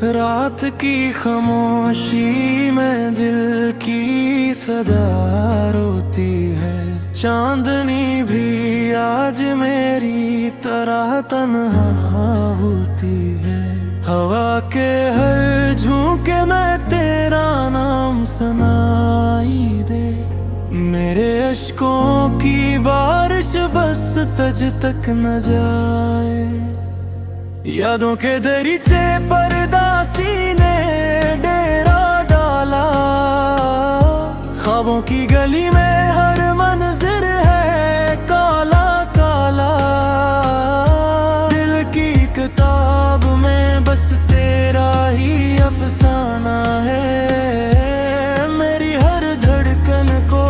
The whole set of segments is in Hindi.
रात की खामोशी में दिल की सदा रोती है। चांदनी भी आज मेरी तरह तन्हा होती है। हवा के हर झोंके में तेरा नाम सुनाई दे। मेरे अश्कों की बारिश बस तुझ तक न जाए। यादों के दरीचे परदासी ने डेरा डाला। ख्वाबों की गली में हर मंजिर है काला काला। दिल की किताब में बस तेरा ही अफसाना है। मेरी हर धड़कन को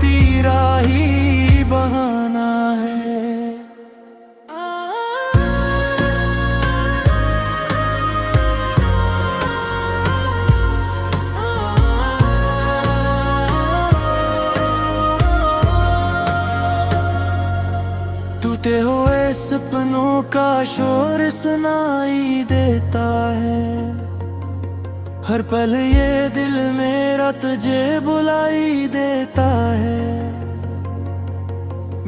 तेरा ही बहाना है। टूटे हुए सपनों का शोर सुनाई देता है। हर पल ये दिल मेरा तुझे बुलाई देता है।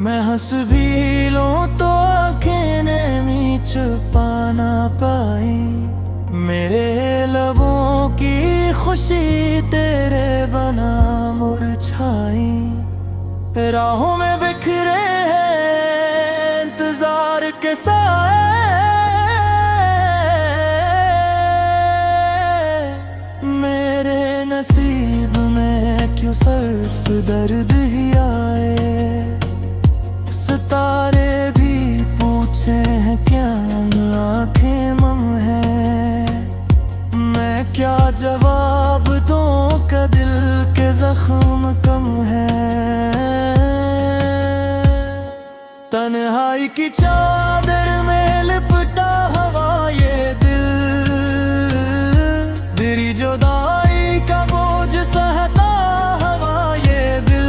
मैं हंस भी लूं तो आंखें नमी छुपा ना पाई। मेरे लबों की खुशी तेरे बना मुरझाई। राहों में बिखरे हैं इंतजार के साए। मेरे नसीब में क्यों सिर्फ दर्द ही आए। सितारे भी पूछे हैं क्या आंखें मम है। मैं क्या जवाब दूं कि दिल के जख्म कम है। तन्हाई की चादर में लिपटा हवा ये दिल। तेरी जुदाई का बोझ सहता हवा ये दिल।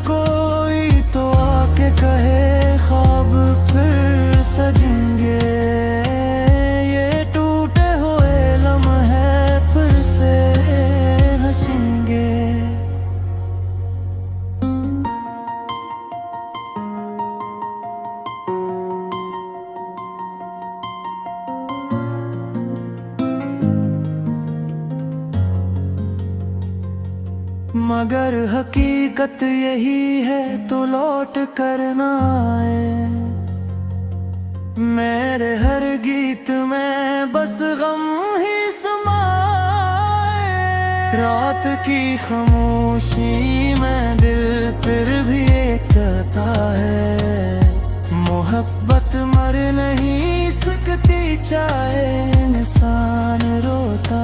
कोई तो आके कहे ख्वाब फिर सजेंगे। ये टूटे हुए लम्हे फिर से हंसेंगे। मगर हकीकत यही है तो लौट कर ना आए। मेरे हर गीत में बस गम ही समाए। रात की खामोशी में दिल फिर भी एक कहता है। मोहब्बत मर नहीं सकती चाहे इंसान रोता।